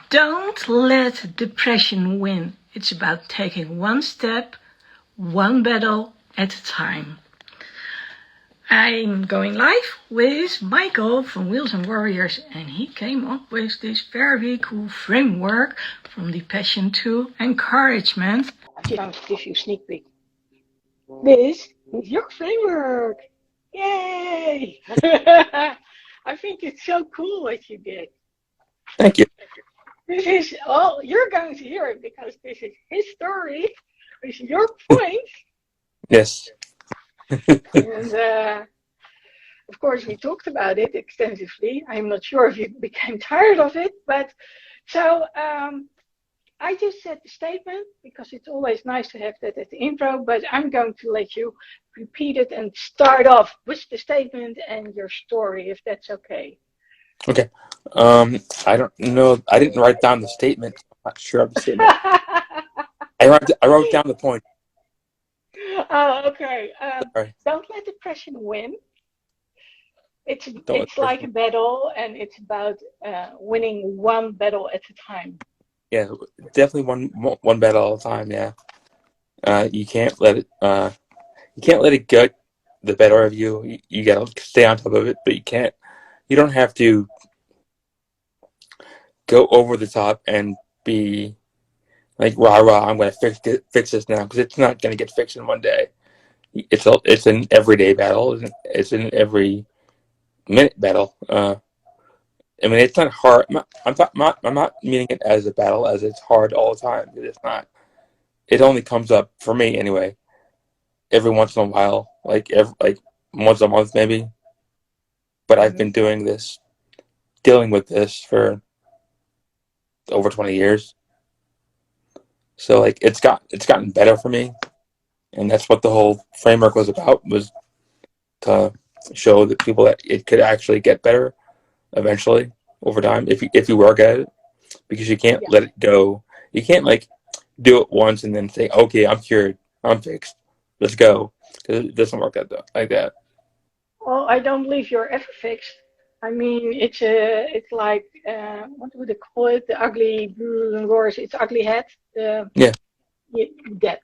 Don't let depression win. It's about taking one step, one battle at a time. I'm going live with Michael from Wheels and Warriors, and he came up with this very cool framework from depression to encouragement. I'm going to give you a sneak peek. This is your framework. Yay! I think it's so cool what you did. Thank you. This is all you're going to hear it because this is his story, with your point. Yes. And of course, we talked about it extensively. I'm not sure if you became tired of it, but so I just said the statement because it's always nice to have that at the intro, but I'm going to let you repeat it and start off with the statement and your story, if that's okay. Okay. I don't know. I didn't write down the statement. I'm not sure of the statement. I wrote down the point. Oh, okay. Sorry. Don't let depression win. It's like a battle, and it's about winning one battle at a time. Yeah, definitely one battle all the time. Yeah. You can't let it get the better of you. You gotta stay on top of it, but you don't have to go over the top and be like rah rah. I'm gonna fix this now, because it's not gonna get fixed in one day. It's an everyday battle. It's an every minute battle. I mean, it's not hard. I'm not meaning it as a battle, as it's hard all the time. It's not. It only comes up, for me anyway, every once in a while, like once a month maybe. But I've been dealing with this for over 20 years. So like it's gotten better for me, and that's what the whole framework was about, was to show the people that it could actually get better eventually over time if you work at it, because you can't let it go. You can't like do it once and then say, okay, I'm cured, I'm fixed, let's go, because it doesn't work like that. Well, I don't believe you're ever fixed. I mean, it's like what would they call it? The ugly roars. It's ugly head. Yeah. That.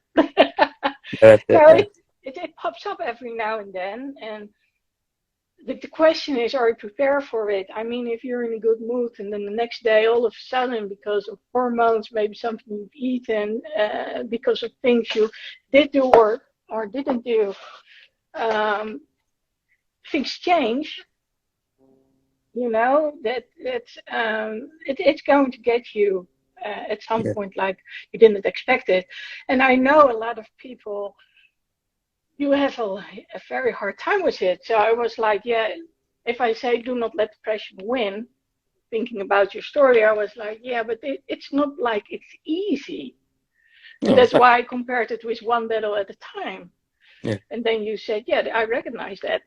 That's So it. it pops up every now and then, and the question is, are you prepared for it? I mean, if you're in a good mood and then the next day, all of a sudden, because of hormones, maybe something you've eaten, because of things you did do or didn't do, things change. You know, it's going to get you at some point, like you didn't expect it. And I know a lot of people, you have a very hard time with it. So I was like, yeah, if I say do not let depression win, thinking about your story, I was like, yeah, but it's not like it's easy. And that's why I compared it with one battle at a time. Yeah. And then you said, yeah, I recognize that.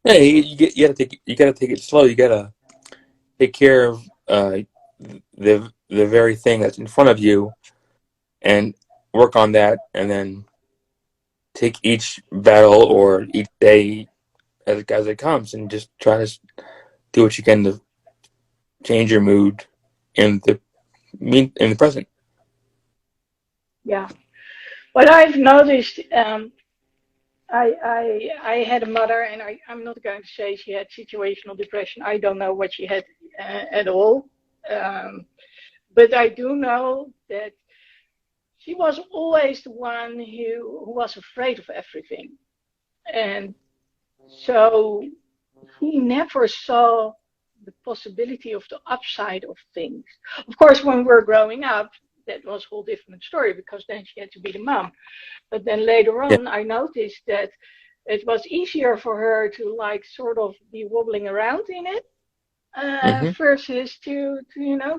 Yeah, you gotta take it slow. You gotta take care of the very thing that's in front of you, and work on that, and then take each battle or each day as it comes, and just try to do what you can to change your mood in the present. Yeah. What I've noticed, I had a mother, and I'm not going to say she had situational depression. I don't know what she had at all. But I do know that she was always the one who was afraid of everything. And so he never saw the possibility of the upside of things. Of course, when we're growing up, that was a whole different story, because then she had to be the mom. But then later on, I noticed that it was easier for her to like sort of be wobbling around in it, versus to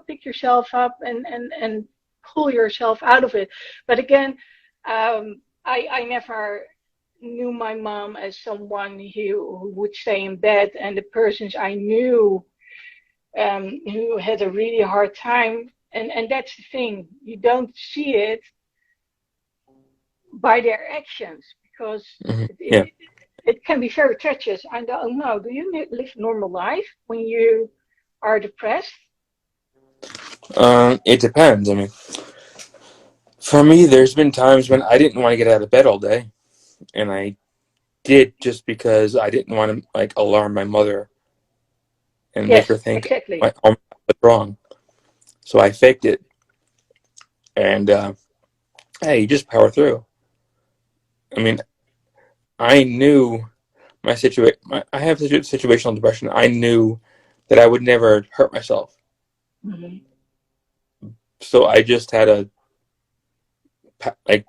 pick yourself up and pull yourself out of it. But again, I never knew my mom as someone who would stay in bed, and the persons I knew who had a really hard time, and that's the thing, you don't see it by their actions, because it can be very treacherous. I don't know, do you live a normal life when you are depressed? It depends. I mean, for me, there's been times when I didn't want to get out of bed all day, and I did just because I didn't want to like alarm my mother and make Yes, her think exactly. my home was wrong. So I faked it, and hey, you just power through. I mean, I knew my situation. I have situational depression. I knew that I would never hurt myself, Hmm. so I just had to like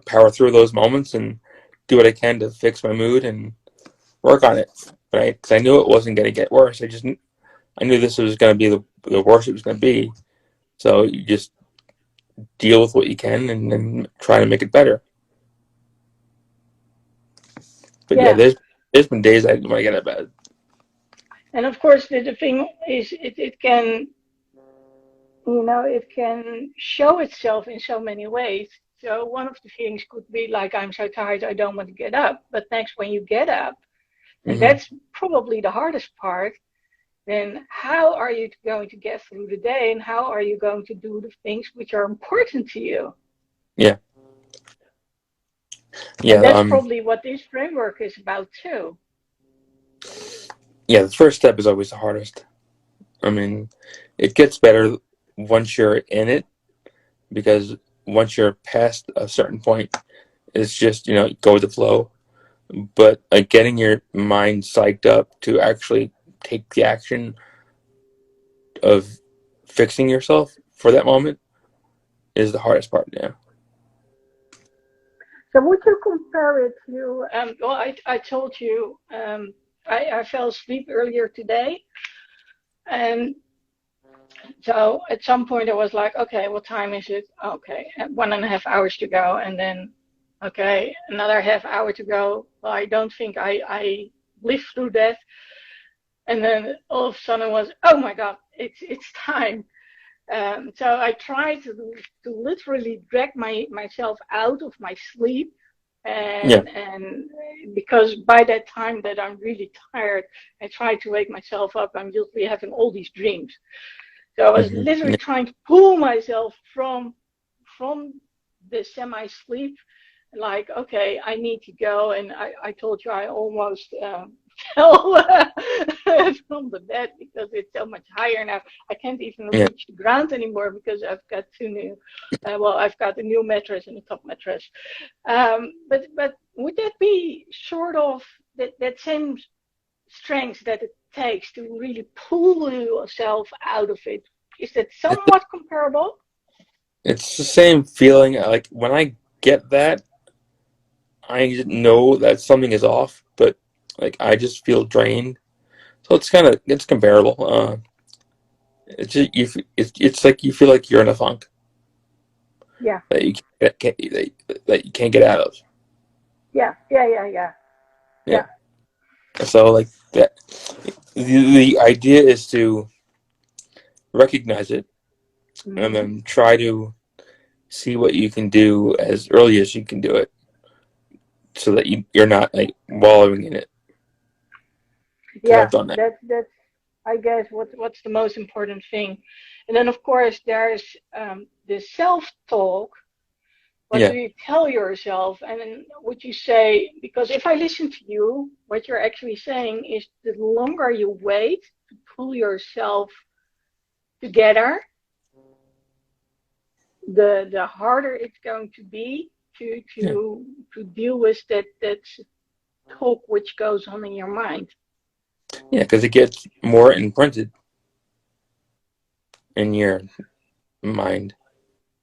power through those moments and do what I can to fix my mood and work on it. Right? Because I knew it wasn't going to get worse. I knew this was going to be the worst it was going to be. So you just deal with what you can and try to make it better. But yeah, Yeah. there's been days I when I get out of bed. And of course, the thing is, it can, it can show itself in so many ways. So one of the things could be like, I'm so tired, I don't want to get up. But next, when you get up, and Hmm. that's probably the hardest part, then how are you going to get through the day, and how are you going to do the things which are important to you? Yeah, And yeah, that's probably what this framework is about too. yeah. The first step is always the hardest. I mean, it gets better once you're in it because once you're past a certain point, it's just go with the flow. But getting your mind psyched up to actually take the action of fixing yourself for that moment is the hardest part. Yeah. So would you compare it to, well, I told you, I fell asleep earlier today. And so at some point I was like, okay, what time is it? Okay, 1.5 hours to go. And then, okay, another half hour to go. Well, I don't think I lived through that. And then all of a sudden it was, oh my God, it's time. So I tried to literally drag myself out of my sleep, Yeah. and because by that time that I'm really tired, I try to wake myself up. I'm usually having all these dreams. So I was Hmm. literally Yeah. trying to pull myself from the semi-sleep, like, okay, I need to go. And I told you I almost fell from the bed because it's so much higher now. I can't even Yeah. reach the ground anymore because I've got two new, well, I've got a new mattress and a top mattress. But would that be sort of that same strength that it takes to really pull yourself out of it? Is that It's, somewhat comparable? it's the same feeling. Like when I get that, I know that something is off, but like I just feel drained. So it's comparable. It's just it's like you feel like you're in a funk Yeah, that that you can't get out of. yeah, yeah, yeah, yeah, Yeah. yeah. So like that, the idea is to recognize it and Hmm. then try to see what you can do as early as you can do it, so that you're not like wallowing in it. Because I've Yeah, done that. that's I guess what's the most important thing. And then of course there's the self-talk. What do Yeah. you tell yourself? And then what you say, because if I listen to you, what you're actually saying is the longer you wait to pull yourself together, the harder it's going to be to Yeah. to to deal with that talk which goes on in your mind. Yeah. Because it gets more imprinted in your mind.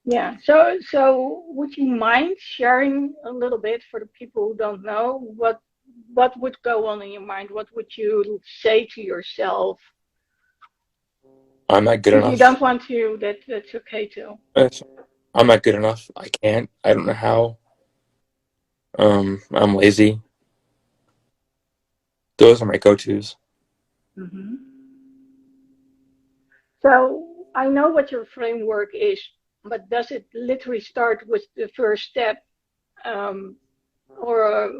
Yeah. So would you mind sharing a little bit for the people who don't know what would go on in your mind? What would you say to yourself? I'm not good If you enough. don't want to, that's okay too. That's- I'm not good enough. I can't. I don't know how. I'm lazy. Those are my go-tos. Hmm. So I know what your framework is, but does it literally start with the first step? Um, or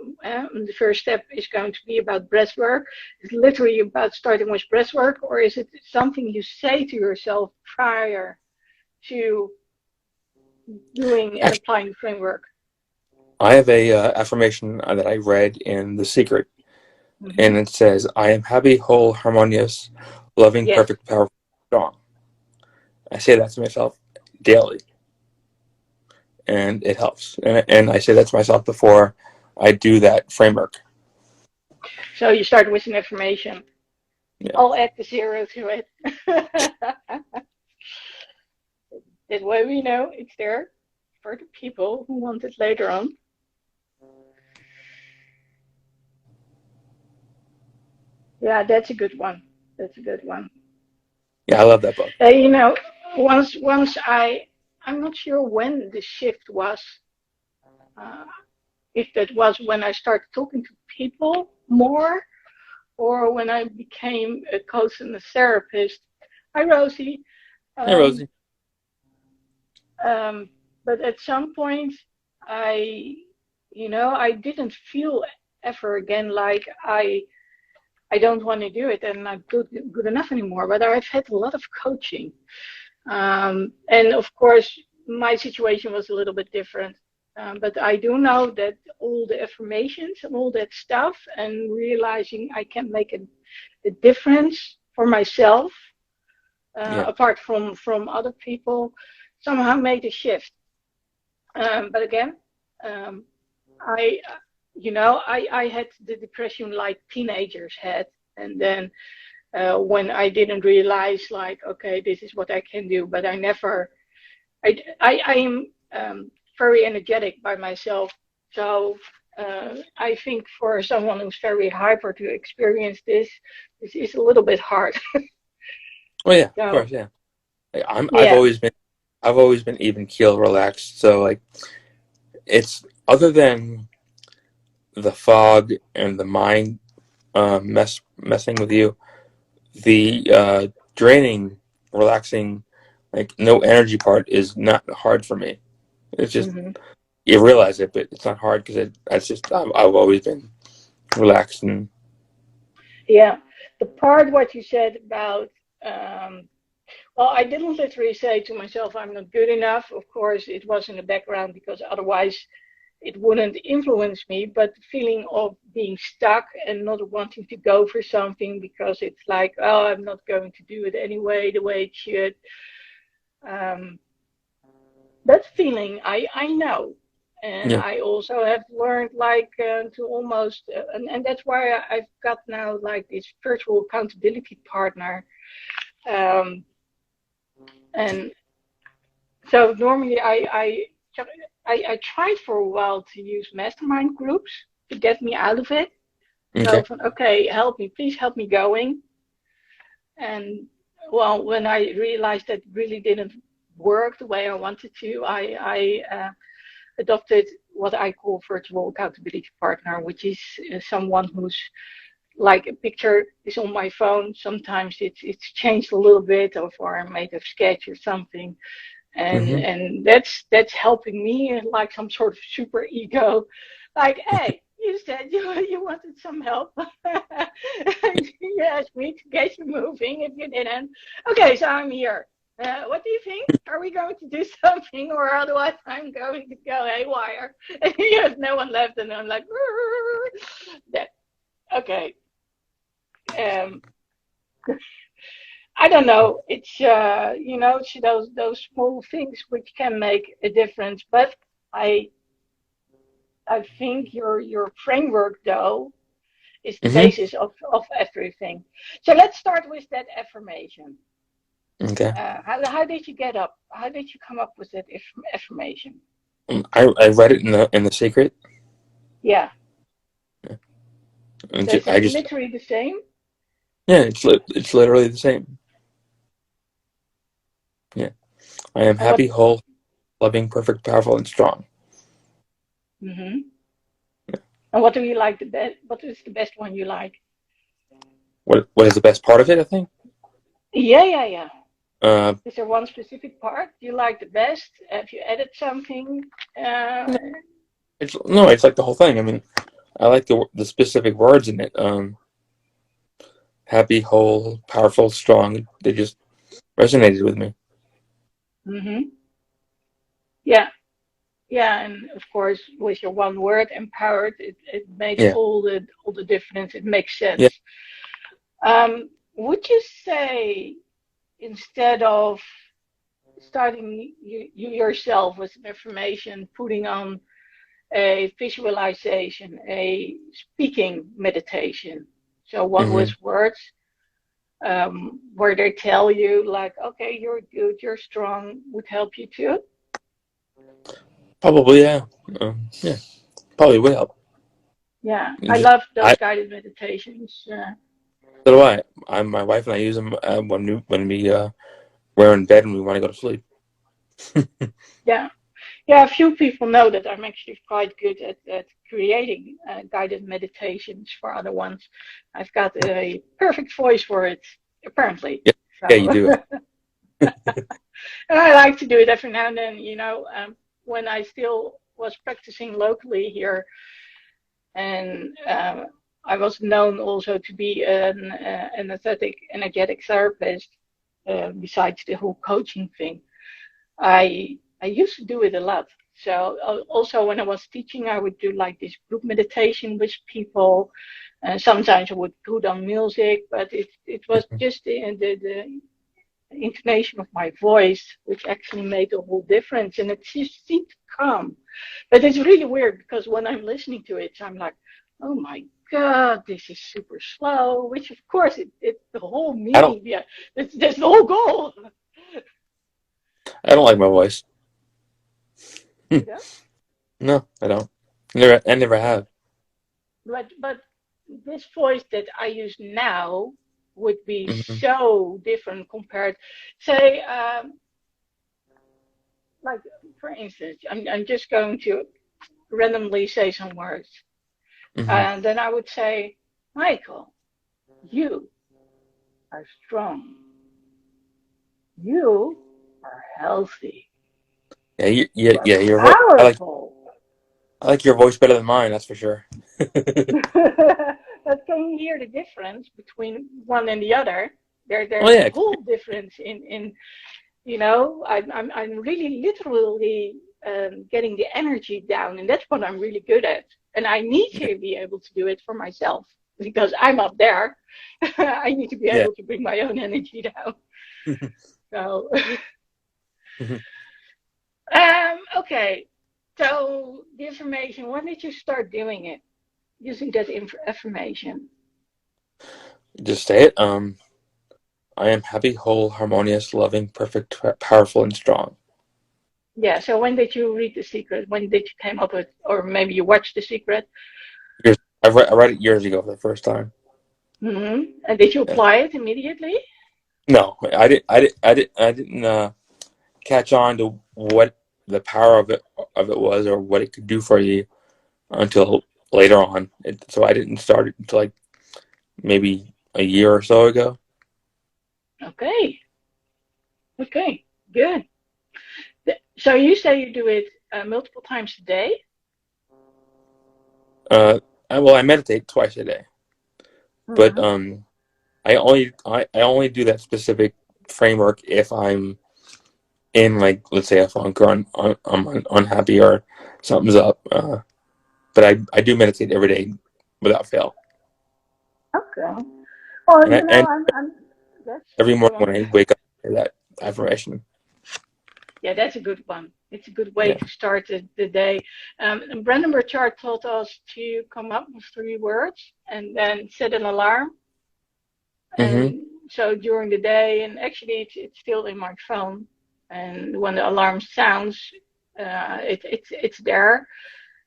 the first step is going to be about breath work. It's literally about starting with breath work, or is it something you say to yourself prior? to doing and Actually, applying the framework? I have a affirmation that I read in The Secret, Mm-hmm. and it says, "I am happy, whole, harmonious, loving, Yes. perfect, powerful, strong." I say that to myself daily, and it helps. And I say that to myself before I do that framework. So you start with an affirmation. Yeah. I'll add the zero to it. That way we know it's there for the people who want it later on. Yeah, that's a good one. That's a good one. Yeah, I love that book. You know, once I'm not sure when the shift was. Uh, if that was when I started talking to people more, or when I became a coach and a therapist. Hi, Rosie. Hey, Um, Rosie. but at some point, I, I didn't feel ever again like I don't want to do it and I'm good enough anymore. But I've had a lot of coaching, and of course, my situation was a little bit different. But I do know that all the affirmations and all that stuff, and realizing I can make a difference for myself, Yeah. apart from other people, somehow made a shift. But again, um, I, I had the depression like teenagers had, and then when I didn't realize, like, okay, this is what I can do, but I never, I am very energetic by myself, so I think for someone who's very hyper to experience this is a little bit hard. Oh yeah, of So course, yeah. Like, I've yeah. always been even keel, relaxed. So like, it's other than the fog and the mind messing with you, the draining, relaxing, like no energy part is not hard for me. It's just Hmm. you realize it, but it's not hard because that's just I've always been relaxed and Yeah, the part what you said about, um, well, I didn't literally say to myself, I'm not good enough. Of course, it was in the background because otherwise it wouldn't influence me. But the feeling of being stuck and not wanting to go for something because it's like, oh, I'm not going to do it anyway, the way it should. Um, that feeling, I know. And yeah. I also have learned like to almost, and that's why I've got now like this virtual accountability partner. Um, and so normally I tried for a while to use mastermind groups to get me out of it. So Okay. from okay, help me, please help me going. And well, when I realized that really didn't work the way I wanted to, I adopted what I call virtual accountability partner, which is someone who's like a picture is on my phone. Sometimes it's changed a little bit, or I made a sketch or something, and Mm-hmm. and that's helping me like some sort of super ego, like, hey, you said you wanted some help. You asked me to get you moving. If you didn't, okay, so I'm here. What do you think? Are we going to do something, or otherwise I'm going to go haywire? And you have no one left, and I'm like, that okay. Um, I don't know. It's it's those small things which can make a difference. But I I think your framework though is the Mm-hmm. basis of everything. So let's start with that affirmation. Okay. How did you get up? How did you come up with that affirmation? I read it in the Secret, Yeah. and So is I it just literally the same? yeah, it's literally the same. Yeah, I am And what? happy, whole, loving, perfect, powerful, and strong. Mm-hmm. And what do you like the best? What is the best one you like? What is the best part of it? I think. Yeah, yeah, yeah. Uh, Is there one specific part you like the best? Have you added something? Uh, no, it's like the whole thing. I mean, I like the specific words in it. Happy, whole, powerful, strong. They just resonated with me. Mm-hmm. Yeah. Yeah, and of course, with your one word, empowered, it makes Yeah. all the difference. It makes Yeah. sense. Would you say instead of starting you yourself with an affirmation, putting on a visualization, a speaking meditation, so one Hmm. with words, where they tell you like, okay, you're good, you're strong, would help you too? Probably, yeah. Yeah. Probably would help. Yeah, I Just, love I those guided meditations. so do I. My wife and I use them when we we're in bed and we want to go to sleep. Yeah. Yeah, a few people know that I'm actually quite good at creating guided meditations for other ones. I've got a perfect voice for it, apparently. Yeah. Yeah, you So, do. and I like to do it every now and then, when I still was practicing locally here, and I was known also to be an energetic therapist, besides the whole coaching thing. I used to do it a lot. So also when I was teaching, I would do like this group meditation with people. Sometimes I would put on music, but it was just the intonation of my voice which actually made a whole difference, and it just seemed to come. But it's really weird because when I'm listening to it, I'm like, oh my God, this is super slow. Which of course it's the whole I don't. meaning. Yeah, that's the whole goal. I don't like my voice. You know. No, I don't. Never. I never have. But this voice that I use now would be Hmm. so different compared, say, like for instance, I'm just going to randomly say some words, Hmm. and then I would say, Michael, you are strong, you are healthy, Yeah. you are Yeah. Your voice. powerful. I like your voice better than mine. That's for sure. But can you hear the difference between one and the other? Oh There's a yeah. whole difference in I'm really literally getting the energy down, and that's what I'm really good at. And I need to be able to do it for myself because I'm up there. I need to be Yeah. able to bring my own energy down. So, okay. So the affirmation. When did you start doing it? Using that affirmation? Just say it. I am happy, whole, harmonious, loving, perfect, powerful, and strong. Yeah. So when did you read The Secret? When did you came up with, or maybe you watched The Secret? Years, I read it years ago for the first time. And did you Yeah. apply it immediately? No, I didn't catch on to what the power of it was or what it could do for you until later on. So I didn't start it until like maybe a year or so ago. Okay. Okay. Good. So you say you do it multiple times a day? Uh, I meditate twice a day, but Mm-hmm. I only do that specific framework if I'm in like let's say a funk or I'm unhappy or something's up. But I do meditate every day without fail, Okay. Well, and that's every go morning on. when I wake up, I hear that affirmation. Yeah, that's a good one. It's a good way Yeah. to start the day. And Brandon Burchard taught us to come up with 3 words and then set an alarm. Hmm. And so during the day, and actually it's still in my phone. And when the alarm sounds, it's there.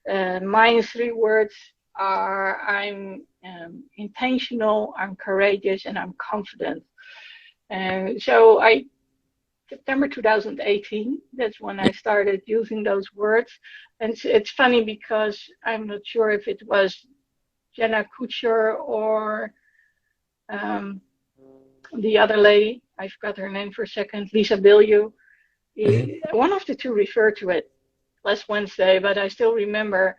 My 3 words are I'm intentional, I'm courageous, and I'm confident. And so September 2018, that's when I started using those words. And it's funny because I'm not sure if it was Jenna Kutcher or um, the other lady. I forgot her name for a second, Lisa Bilyeu. Hmm. One of the two referred to it last Wednesday, but I still remember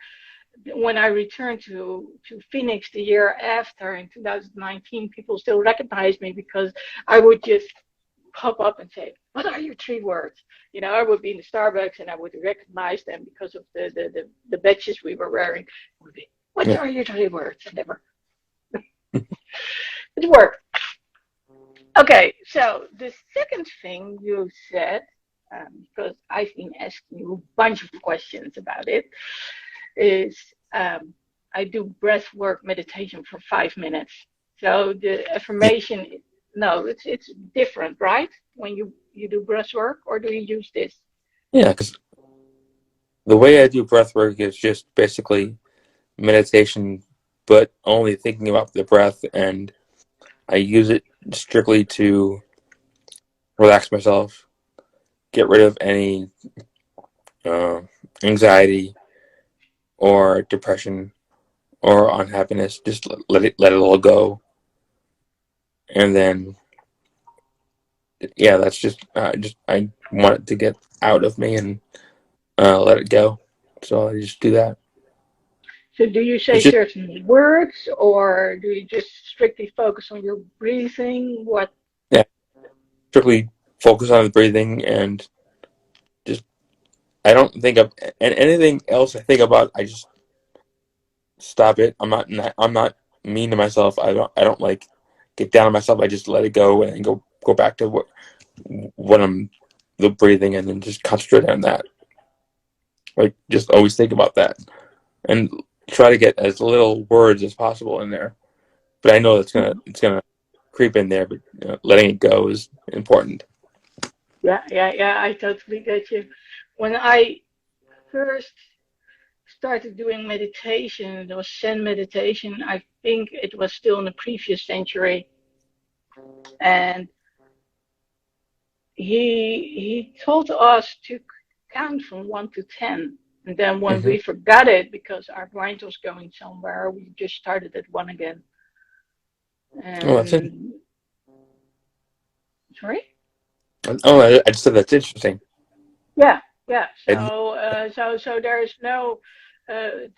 when I returned to Phoenix the year after in 2019, people still recognized me because I would just pop up and say, "What are your 3 words?" I would be in the Starbucks and I would recognize them because of the badges we were wearing. It would be, "What Yeah. are your 3 words?" And never. It worked. Okay, so the second thing you said, because I've been asking you a bunch of questions about it, is I do breath work meditation for 5 minutes. So the Yeah. affirmation, no, it's different, right? When you do breath work, or do you use this? Yeah, because the way I do breath work is just basically meditation, but only thinking about the breath, and I use it strictly to relax myself, get rid of any uh, anxiety or depression or unhappiness. Just let it all go, and then yeah, that's just I want it to get out of me and let it go. So I just do that. So do you say It's just certain words, or do you just strictly focus on your breathing? What? yeah, strictly focus on the breathing and just I don't think of and anything else I think about. I just stop it. I'm not mean to myself. I don't like get down on myself. I just let it go and go back to what I'm the breathing and then just concentrate on that. Like just always think about that and try to get as little words as possible in there. But I know it's gonna creep in there. But letting it go is important. Yeah, yeah, yeah. I totally get you. When I first started doing meditation, it was Zen meditation. I think it was still in the previous century, and he told us to count from 1 to 10, and then when Mm-hmm. we forgot it because our mind was going somewhere, we just started at one again. Oh, that's it. And sorry. Oh, I just said that's interesting. Yeah, yeah. And So there is no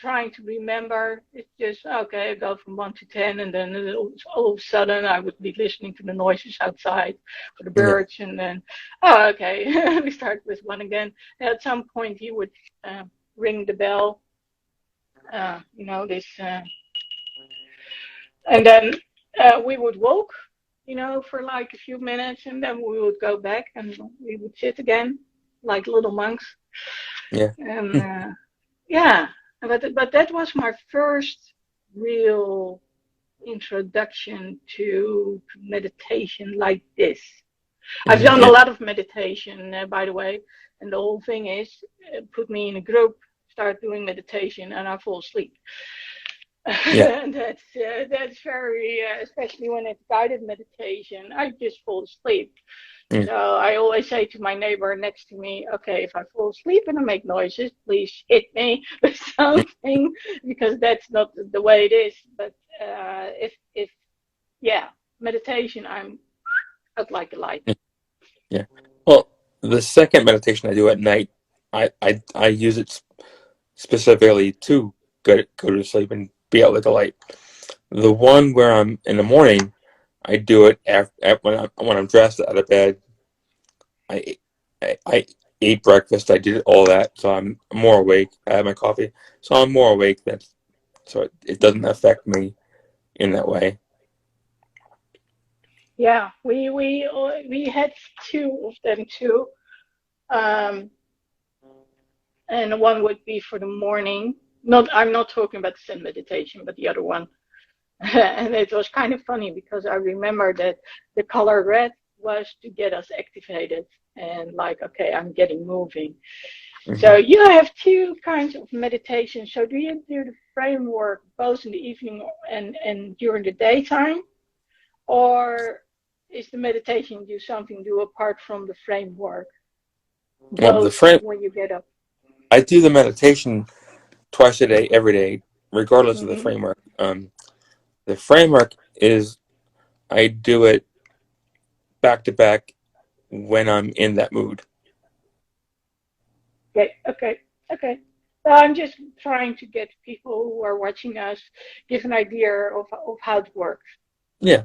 trying to remember. It's just okay. I go from 1 to 10, and then all of a sudden I would be listening to the noises outside for the yeah, birds, and then oh, okay, we start with one again. At some point, he would ring the bell. This, and then we would walk, for like a few minutes, and then we would go back and we would sit again, like little monks. yeah, And yeah, but that was my first real introduction to meditation like this. I've mm-hmm. done a Yeah, lot of meditation, by the way, and the whole thing is put me in a group, start doing meditation, and I fall asleep. yeah, And that's very, especially when it's guided meditation, I just fall asleep. yeah, So I always say to my neighbor next to me, okay, if I fall asleep and I make noises, please hit me with something because that's not the way it is. But if yeah, meditation, I'm out like a light. yeah. Well, the second meditation I do at night, I use it specifically to go to sleep and be out like a light. The one where I'm in the morning, I do it after when I'm dressed out of bed. I I ate breakfast. I did all that, so I'm more awake. I have my coffee, so I'm more awake. So it doesn't affect me in that way. Yeah, we had 2 of them too. Um, and one would be for the morning. Not, I'm not talking about the Zen meditation, but the other one. And it was kind of funny because I remember that the color red was to get us activated and like, okay, I'm getting moving. Hmm. So you have 2 kinds of meditation. So do you do the framework both in the evening and during the daytime? Or is the meditation you something do apart from the framework, Well, the both frame when you get up? I do the meditation twice a day, every day, regardless of the Mm-hmm. framework. The framework is I do it back to back when I'm in that mood. Okay, okay, okay. So I'm just trying to get people who are watching us give an idea of how it works. Yeah,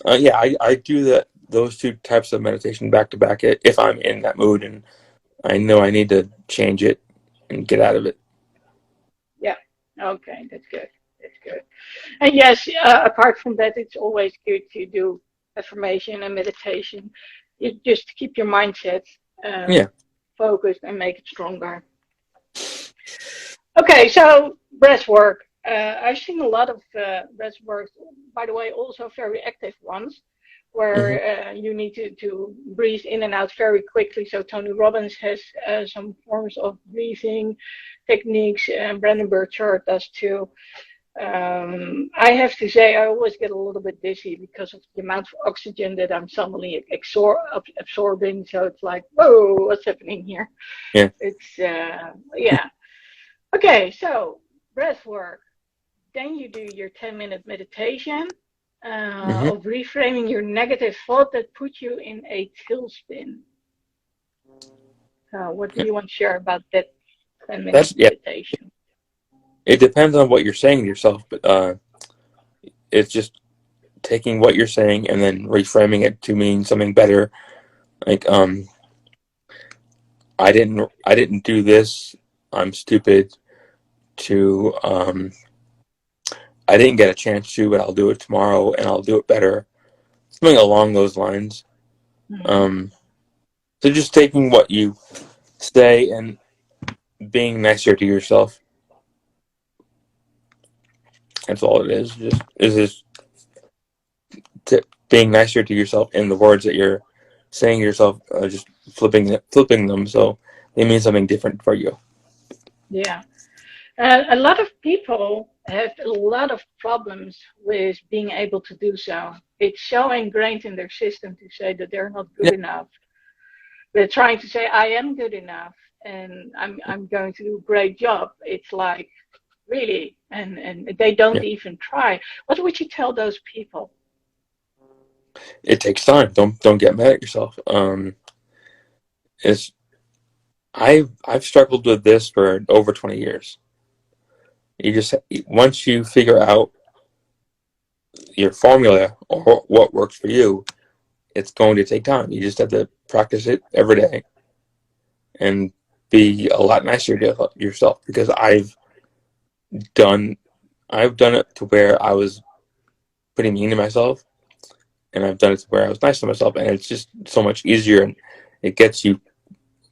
yeah. I do that. those two types of meditation back to back if I'm in that mood and I know I need to change it and get out of it. Yeah. Okay, that's good. That's good. And yes, apart from that, it's always good to do affirmation and meditation. You just keep your mindset Yeah. focused and make it stronger. Okay, so breath work. I've seen a lot of breath work, by the way, also very active ones, Hmm. where you need to breathe in and out very quickly. So Tony Robbins has some forms of breathing techniques, and Brandon Burchard does too. I have to say, I always get a little bit dizzy because of the amount of oxygen that I'm suddenly absorbing. So it's like, whoa, what's happening here? Yeah. It's, yeah. Okay, so breath work. Then you do your 10-minute meditation Hmm. of reframing your negative thought that put you in a tailspin. What do Yeah. you want to share about that 10-minute That's yeah. meditation? It depends on what you're saying to yourself, but it's just taking what you're saying and then reframing it to mean something better. Like I didn't do this. I'm stupid. To I didn't get a chance to, but I'll do it tomorrow and I'll do it better. Something along those lines. Mm-hmm. Um, so just taking what you say and being nicer to yourself. That's all it is. Just being nicer to yourself in the words that you're saying to yourself. Just flipping them so they mean something different for you. Yeah. A lot of people have a lot of problems with being able to do so. It's so ingrained in their system to say that they're not good Yeah, enough. They're trying to say, I am good enough and I'm going to do a great job. It's like, really? And they don't yeah. even try. What would you tell those people? It takes time. Don't get mad at yourself. It's I've struggled with this for over 20 years. You just once you figure out your formula or what works for you, it's going to take time. You just have to practice it every day and be a lot nicer to yourself because done I've done it to where I was pretty mean to myself and I've done it to where I was nice to myself and it's just so much easier and it gets you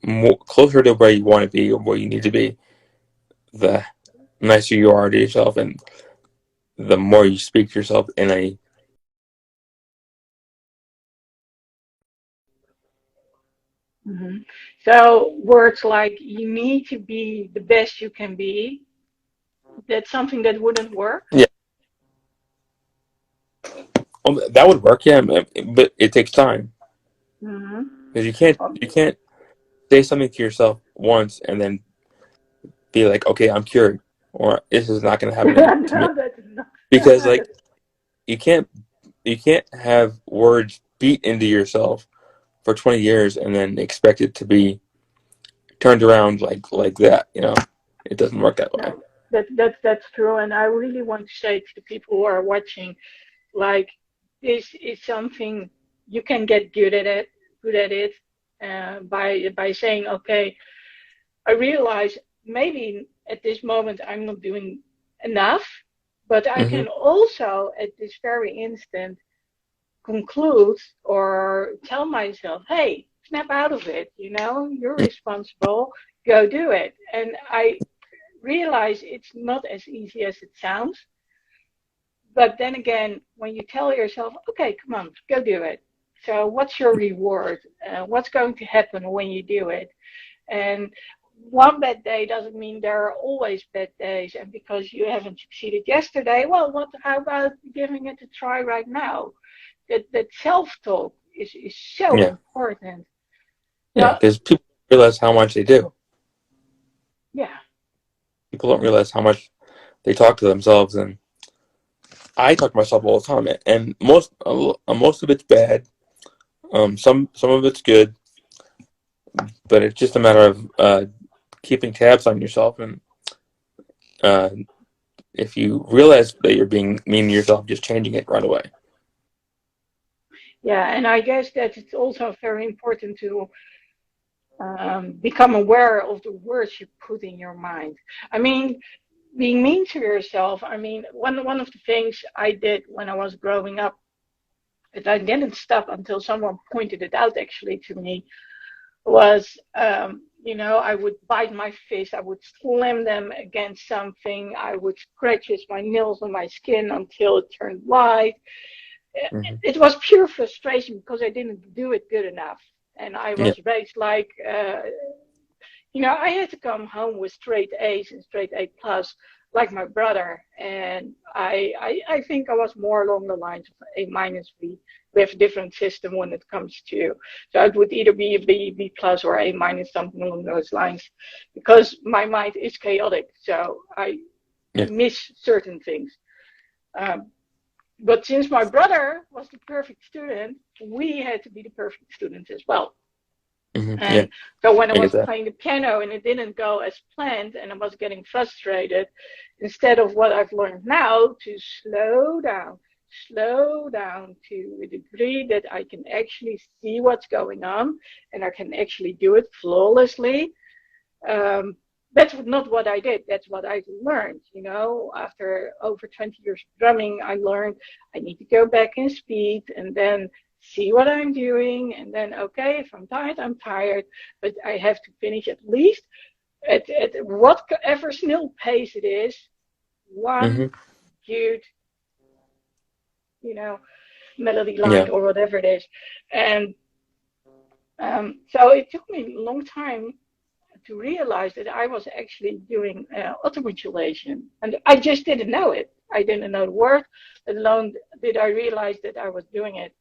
more closer to where you want to be or where you need to be. The nicer you are to yourself and the more you speak to yourself in a Hmm. So words like you need to be the best you can be, that's something that wouldn't work. yeah. Well, that would work, yeah, but it takes time Hmm. because you can't say something to yourself once and then be like, okay, I'm cured, or this is not going to happen to me No, that's not. because like you can't you can't have words beat into yourself for 20 years and then expect it to be turned around like that. It doesn't work that way. No, that's true. And I really want to say to the people who are watching, like this is something you can get good at it, by saying, okay, I realize maybe at this moment I'm not doing enough, but I Hmm. can also at this very instant conclude or tell myself, hey, snap out of it, you're responsible, go do it. And I realize it's not as easy as it sounds. But then again, when you tell yourself, okay, come on, go do it. So, what's your reward? What's going to happen when you do it? And one bad day doesn't mean there are always bad days. And because you haven't succeeded yesterday, well, how about giving it a try right now? That self-talk is so Yeah, important. yeah, So, because people don't realize how much they do. yeah. People don't realize how much they talk to themselves, and I talk to myself all the time, and most of it's bad. Some of it's good, but it's just a matter of keeping tabs on yourself and uh, if you realize that you're being mean to yourself, just changing it right away. Yeah, and I guess that it's also very important to become aware of the words you put in your mind. I mean, being mean to yourself. I mean, one of the things I did when I was growing up, that I didn't stop until someone pointed it out actually to me, was, I would bite my fist, I would slam them against something, I would scratch my nails on my skin until it turned white. Hmm. It was pure frustration because I didn't do it good enough. And I Yeah. was raised like, I had to come home with straight A's and straight A plus, like my brother. And I think I was more along the lines of A minus B. We have a different system when it comes to, so it would either be a B, B plus, or A minus, something along those lines, because my mind is chaotic. So I Yeah. miss certain things. Um, but since my brother was the perfect student, we had to be the perfect students as well. Hmm. Yeah. And so when I I get was that. playing the piano and it didn't go as planned and I was getting frustrated, instead of what I've learned now to slow down to a degree that I can actually see what's going on and I can actually do it flawlessly. Um, that's not what I did. That's what I learned. After over 20 years of drumming, I learned I need to go back in speed and then see what I'm doing. And then, okay, if I'm tired, I'm tired, but I have to finish at least at whatever snail pace it is, one Hmm. good, you know, melody line Yeah. or whatever it is. And so it took me a long time to realize that I was actually doing automodulation, and I just didn't know it. I didn't know the word, let alone did I realize that I was doing it.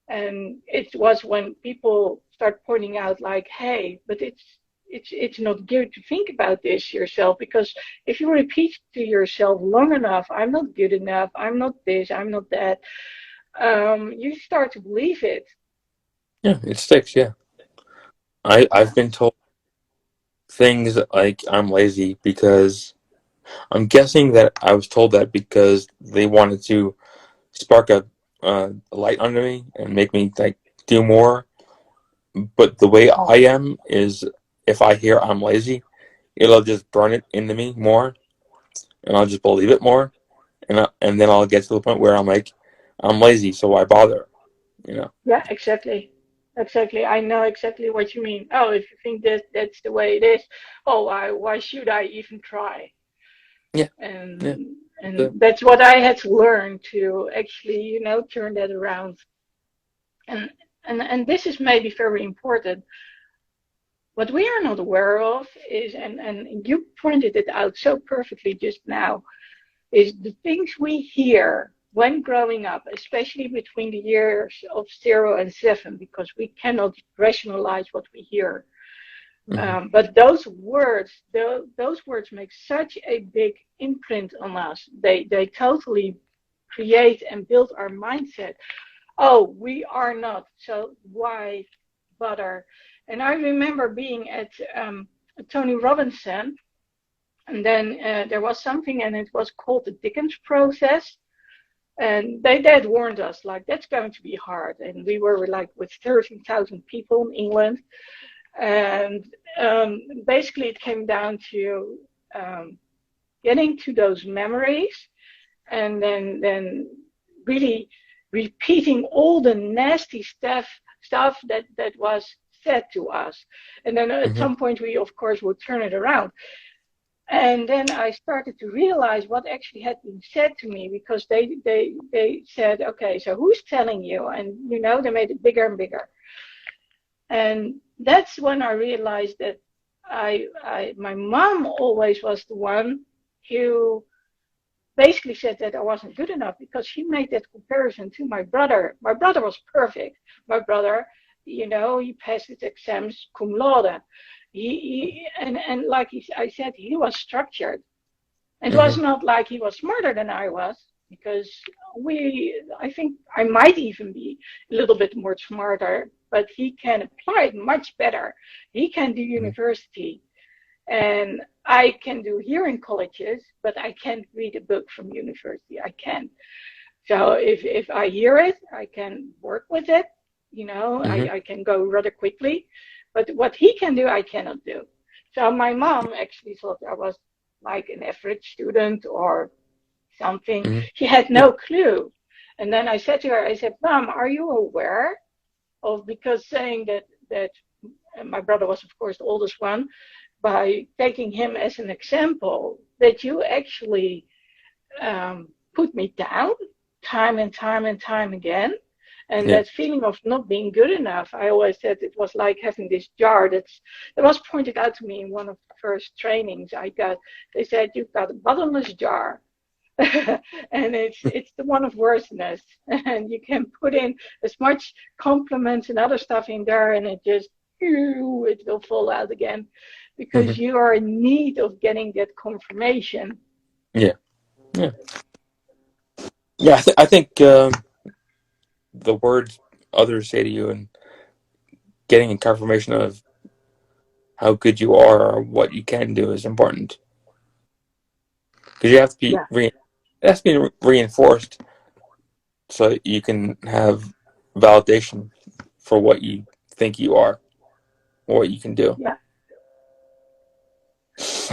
And it was when people start pointing out, like, "Hey, but it's not good to think about this yourself because if you repeat to yourself long enough, I'm not good enough, I'm not this, I'm not that, you start to believe it." Yeah. It sticks. Yeah. I've Yeah, been told things like I'm lazy because I'm guessing that I was told that because they wanted to spark a light under me and make me like do more. But the way I am is, if I hear I'm lazy, it'll just burn it into me more, and I'll just believe it more, and then I'll get to the point where I'm like, I'm lazy, so why bother? You know? yeah, exactly. Exactly. I know exactly what you mean. Oh, if you think that that's the way it is, oh, why should I even try? Yeah. Yeah. And that's what I had to learn to actually, turn that around. And and this is maybe very important. What we are not aware of is, and you pointed it out so perfectly just now, is the things we hear when growing up, especially between the years of 0 and 7, because we cannot rationalize what we hear. Hmm. But those words make such a big imprint on us. They totally create and build our mindset. Oh, we are not, so why bother? And I remember being at Tony Robinson, and then there was something, and it was called the Dickens Process. And they had warned us, like, that's going to be hard. And we were like with 13,000 people in England. And basically, it came down to getting to those memories and then really repeating all the nasty stuff that was said to us. And then at Hmm. some point, we, of course, would turn it around. And then I started to realize what actually had been said to me because they said, okay, so who's telling you? And they made it bigger and bigger. And that's when I realized that my mom always was the one who basically said that I wasn't good enough because she made that comparison to my brother. My brother was perfect. My brother, he passed his exams cum laude. And like I said, he was structured. It was Hmm. not like he was smarter than I was because I think I might even be a little bit more smarter, but he can apply it much better. He can do university and I can do here in colleges, but I can't read a book from university. I can't. So if I hear it, I can work with it. Mm-hmm. I can go rather quickly. But what he can do, I cannot do. So my mom actually thought I was like an average student or something. Mm-hmm. She had Yeah. no clue. And then I said to her, I said, Mom, are you aware of, because saying that my brother was of course the oldest one, by taking him as an example, that you actually put me down time and time and time again. And Yeah. that feeling of not being good enough, I always said it was like having this jar that was pointed out to me in one of the first trainings I got. They said, you've got a bottomless jar. And it's the one of worthiness. And you can put in as much compliments and other stuff in there, and it will fall out again because Mm-hmm. you are in need of getting that confirmation. Yeah. Yeah. Yeah. I think the words others say to you and getting a confirmation of how good you are or what you can do is important because you have to be Yeah, it has to be reinforced so you can have validation for what you think you are or what you can do. yeah,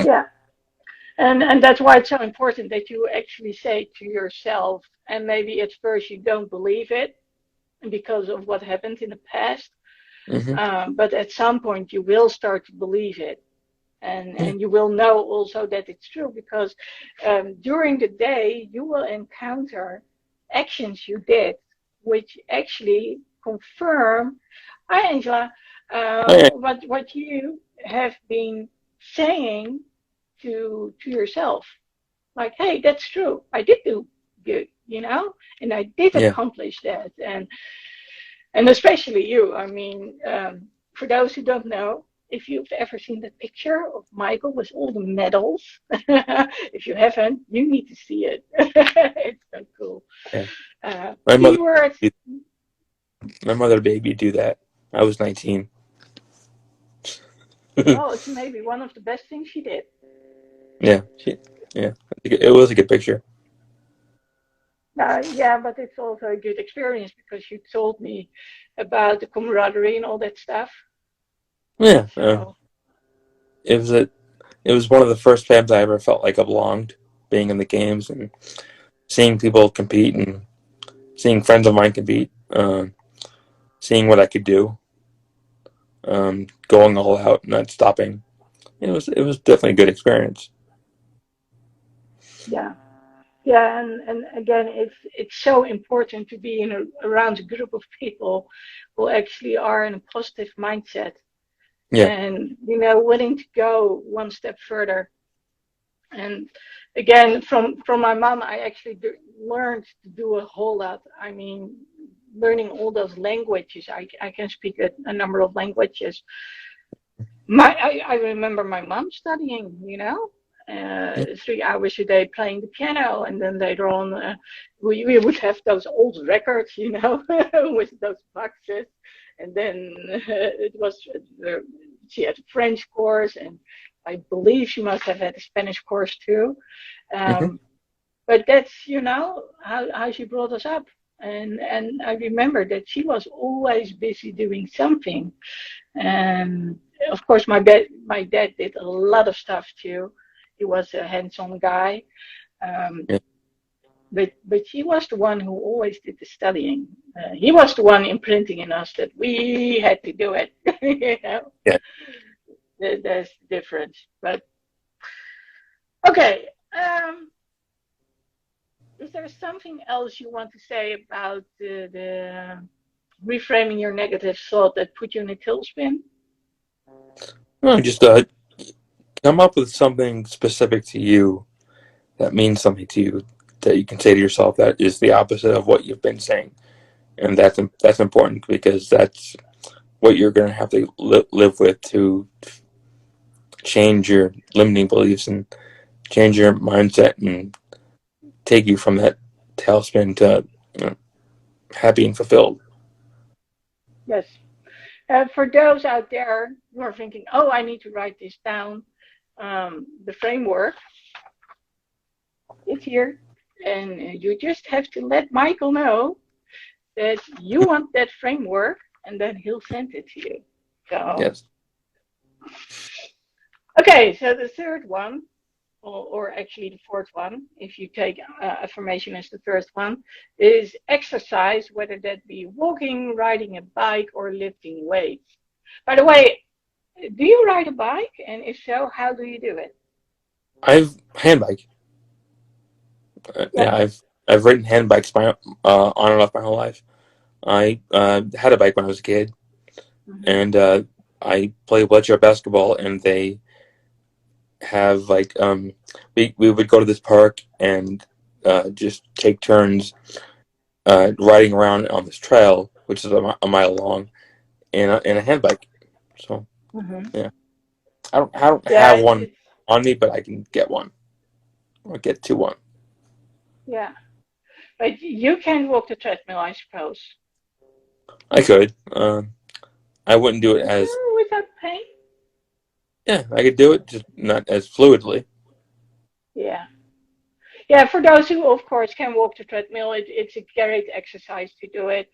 yeah. And that's why it's so important that you actually say to yourself, and maybe at first you don't believe it because of what happened in the past, Mm-hmm. but at some point you will start to believe it. And, Yeah. and you will know also that it's true because during the day you will encounter actions you did which actually confirm, hi Angela, Oh, yeah. what you have been saying to yourself. Like, hey, that's true. I did do good, and I did Yeah. accomplish that. And especially you. I mean, for those who don't know, if you've ever seen the picture of Michael with all the medals, if you haven't, you need to see it. It's so cool. Yeah. My mother Keywords. my mother made me do that. I was 19. Well, it's maybe one of the best things she did. Yeah. Yeah. It was a good picture. Yeah, but it's also a good experience because you told me about the camaraderie and all that stuff. Yeah. So, It was a it was one of the first times I ever felt like I belonged being in the games and seeing people compete and seeing friends of mine compete, seeing what I could do, going all out, not stopping. It was definitely a good experience. yeah. Yeah, and again, it's so important to be around a group of people who actually are in a positive mindset Yeah. and willing to go one step further. And again, from my mom, I actually learned to do a whole lot. I mean, learning all those languages. I can speak a number of languages. I remember my mom studying, 3 hours a day playing the piano, and then later on, we would have those old records, with those boxes, and then it was she had a French course, and I believe she must have had a Spanish course too. Hmm. Um, but that's how she brought us up, and I remember that she was always busy doing something. And of course, my dad did a lot of stuff too. He was a hands-on guy, um, Yeah. but he was the one who always did the studying. He was the one imprinting in us that we had to do it. Yeah. There's the difference. But okay, is there something else you want to say about the reframing your negative thought that put you in a tailspin? No, just come up with something specific to you that means something to you that you can say to yourself that is the opposite of what you've been saying, and that's important because that's what you're going to have to live with to change your limiting beliefs and change your mindset and take you from that tailspin to happy and fulfilled. Yes. For those out there who are thinking, oh, I need to write this down, the framework, it's here. and you just have to let Michael know that you want that framework, and then he'll send it to you. So, Yes. okay, so the third one, or actually the fourth one, if you take affirmation as the first one, is exercise, whether that be walking, riding a bike, or lifting weights. By the way, do you ride a bike? And if so, how do you do it? I've handbike. Yeah. Yeah, I've ridden handbikes on and off my whole life. I had a bike when I was a kid, Mm-hmm. and I played wheelchair basketball, and they have like we would go to this park and just take turns riding around on this trail, which is a mile long, in a handbike. So Mm-hmm. yeah, I don't Yeah, have one on me, but I can get one. Or get to one. yeah. But you can walk the treadmill, I suppose. I could. I wouldn't do it as Without pain? yeah. I could do it, just not as fluidly. Yeah. Yeah, for those who, of course, can walk the treadmill, it's a great exercise to do it.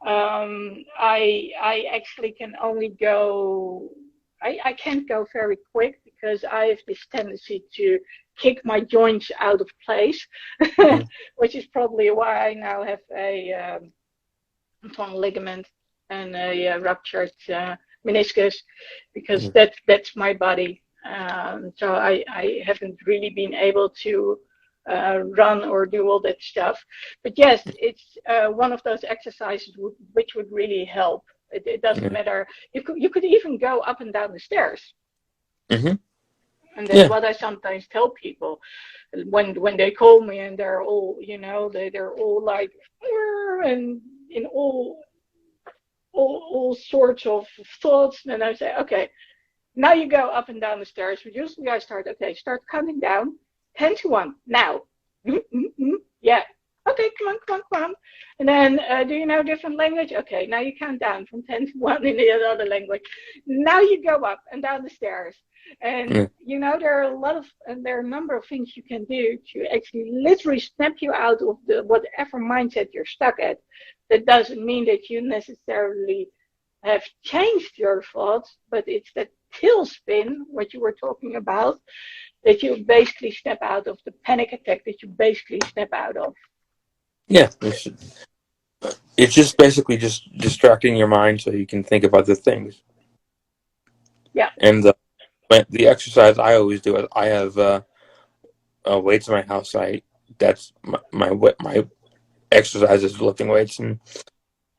I actually can only go. I can't go very quick because I have this tendency to kick my joints out of place, Mm-hmm. which is probably why I now have a torn ligament and a ruptured meniscus, because that's my body. So I haven't really been able to run or do all that stuff. But yes, it's one of those exercises which would really help. It doesn't Yeah. matter. You could even go up and down the stairs. Mm-hmm. And that's Yeah. what I sometimes tell people when they call me and they're all, they're all like, and in all sorts of thoughts. And I say, okay, now you go up and down the stairs. But usually I start counting down 10 to 1 now. Yeah. Okay, come on. And then, do you know different language? Okay, now you count down from 10 to 1 in the other language. Now you go up and down the stairs. And, Yeah. there are a number of things you can do to actually literally snap you out of the whatever mindset you're stuck at. That doesn't mean that you necessarily have changed your thoughts, but it's that tailspin, what you were talking about, that you basically step out of the panic attack, that you basically step out of. Yeah. It's just basically just distracting your mind so you can think of other things. Yeah. And the exercise I always do is I have weights in my house. That's my exercise is lifting weights, and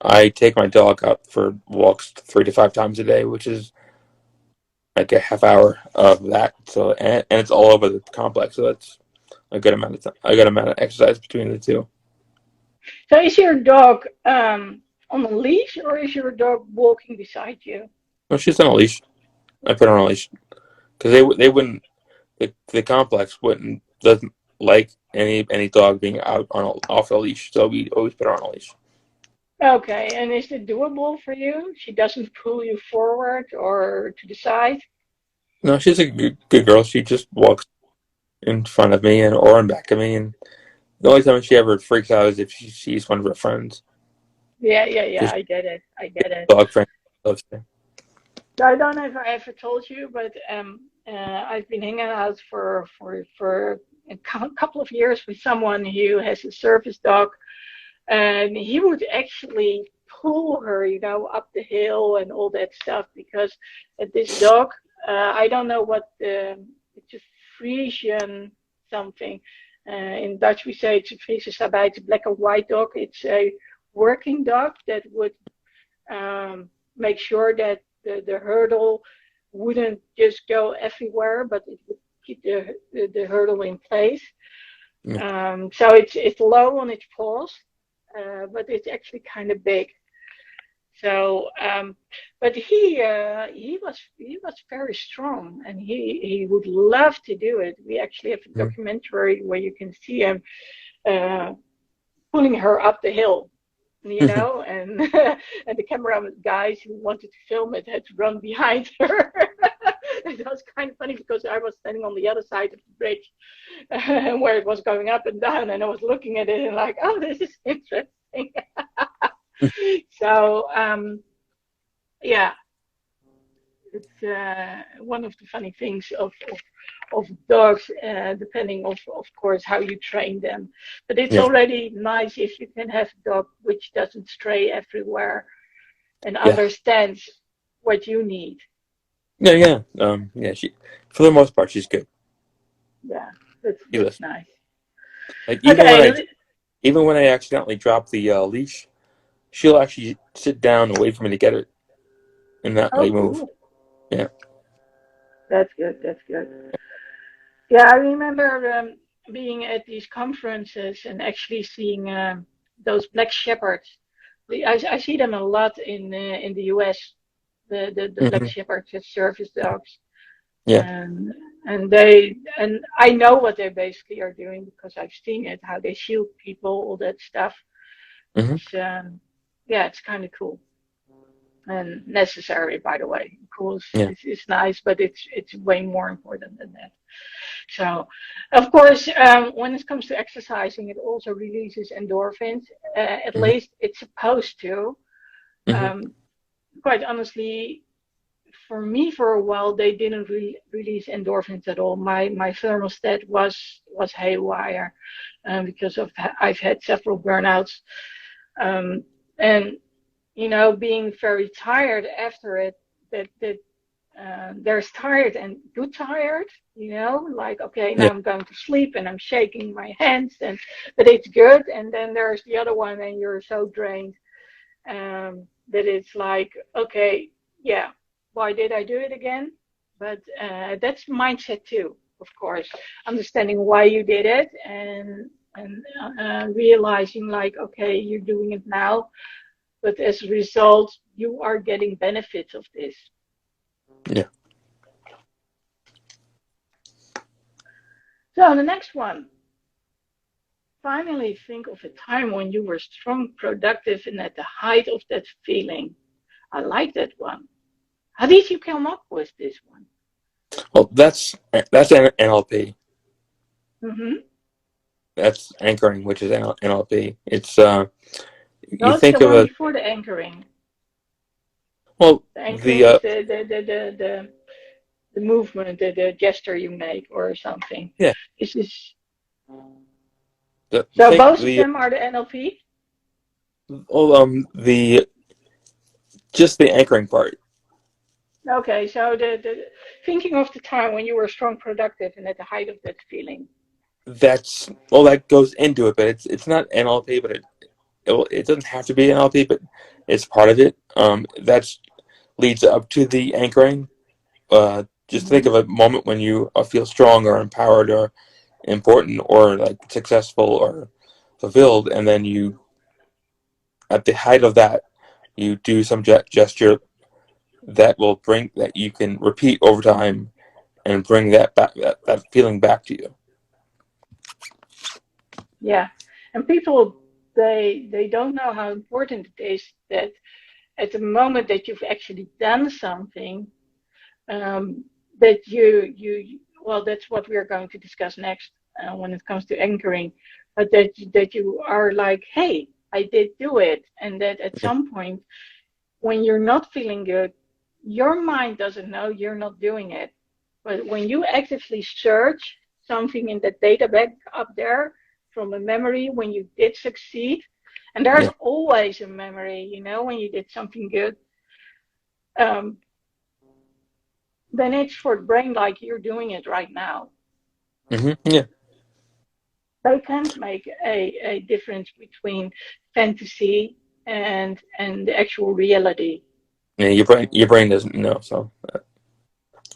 I take my dog out for walks 3 to 5 times a day, which is like a half hour of that. So and it's all over the complex. So that's a good amount of exercise between the two. So is your dog on a leash, or is your dog walking beside you? Well, she's on a leash. I put her on a leash because they wouldn't the complex wouldn't doesn't like any dog being out off a leash. So we always put her on a leash. Okay, and is it doable for you? She doesn't pull you forward or to the side? No, she's a good girl. She just walks in front of me or in back of me, and the only time she ever freaks out is if she sees one of her friends. Yeah, Because I get it. I get it. dog friend loves her. I don't know if I ever told you, but I've been hanging out for a couple of years with someone who has a service dog, and he would actually pull her, up the hill and all that stuff because this dog, I don't know what it's a Frisian something. In Dutch we say it's a Friese Sabij, it's a black and white dog. It's a working dog that would make sure that the hurdle wouldn't just go everywhere, but it would keep the hurdle in place. So it's low on its paws, but it's actually kind of big. So, but he was very strong, and he would love to do it. We actually have a documentary where you can see him pulling her up the hill, and and the camera guys who wanted to film it had to run behind her. It was kind kind of funny because I was standing on the other side of the bridge where it was going up and down, and I was looking at it and like, oh, this is interesting. So yeah, it's one of the funny things of dogs, depending of course how you train them. But it's Yeah. already nice if you can have a dog which doesn't stray everywhere and Yeah. understands what you need. Yeah. Yeah. She, for the most part, she's good. Yeah, She that's listens. nice. Like Okay, even when I accidentally drop the leash, she'll actually sit down and wait for me to get it and not oh like move. cool. Yeah. That's good. That's good. Yeah, I remember being at these conferences and actually seeing those black shepherds. I see them a lot in the US. The black Hmm. shepherds as service dogs, Yeah. and and I know what they basically are doing because I've seen it, how they shield people, all that stuff. Hmm. It's yeah, it's kind of cool and necessary, by the way. Cool Yeah. is nice, but it's way more important than that. So, of course, when it comes to exercising, it also releases endorphins. At Hmm. least it's supposed to. Hmm. Um, quite honestly, for me, for a while, they didn't release endorphins at all. My thermostat was haywire because of I've had several burnouts, um, and being very tired after it. That there's tired and good tired, like, okay, now Yeah. I'm going to sleep and I'm shaking my hands, but it's good. And then there's the other one, and you're so drained that it's like, okay, yeah, why did I do it again? But that's mindset too, of course, understanding why you did it and realizing like, okay, you're doing it now, but as a result, you are getting benefits of this. Yeah. So the next one, finally think of a time when you were strong, productive, and at the height of that feeling. I like that one. How did you come up with this one? Well, that's NLP. Mm-hmm. That's anchoring, which is NLP. It's you No, it's the think of one a before the anchoring. well The the anchoring is the movement, the gesture you make or something. yeah This is the so think both of the them are the NLP. well the just the anchoring part. Okay, so the thinking of the time when you were strong, productive, and at the height of that feeling. That's well that goes into it, but it's not NLP, but it doesn't have to be NLP, but it's part of it. That's leads up to the anchoring. Just think Mm-hmm. of a moment when you feel strong or empowered or important or like successful or fulfilled, and then you at the height of that you do some gesture that will bring that you can repeat over time and bring that back that feeling back to you. Yeah, and people they don't know how important it is that at the moment that you've actually done something, um, that you well, that's what we're going to discuss next when it comes to anchoring, but that you are like, hey, I did do it, and that at Yeah. some point when you're not feeling good, your mind doesn't know you're not doing it, but when you actively search something in the data back up there from a memory when you did succeed, and there's Yeah. always a memory, when you did something good, um, then it's for the brain like you're doing it right now. Yeah. They can't make a difference between fantasy and the actual reality. Yeah. Your brain doesn't know, so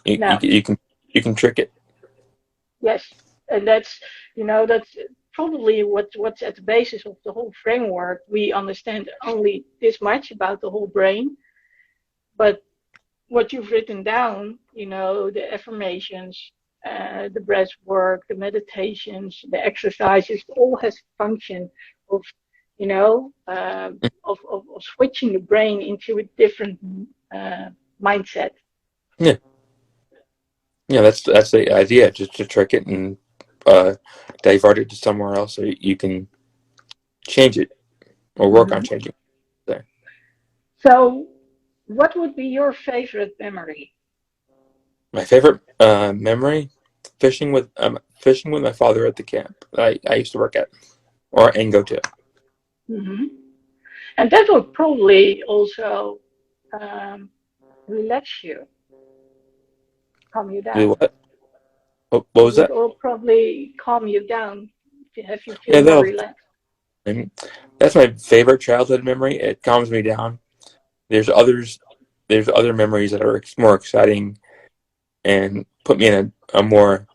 you, you, No, you can you can trick it. yes, and that's probably what's at the basis of the whole framework. We understand only this much about the whole brain, but what you've written down, the affirmations, the breath work, the meditations, the exercises, all has function of, of switching the brain into a different uh, mindset. Yeah. Yeah, that's the idea, just to trick it and uh, divert it to somewhere else so you can change it or work on Hmm. changing it. So, what would be your favorite memory? My favorite memory, fishing with my father at the camp I used to work at or and go to. Hmm. And that would probably also um, relax you, calm you Do down. what? What It was would that? all probably calm you down to have you feel Yeah, more that'll. relaxed. I mean, that's my favorite childhood memory. It calms me down. There's others. There's other memories that are more exciting and put me in a more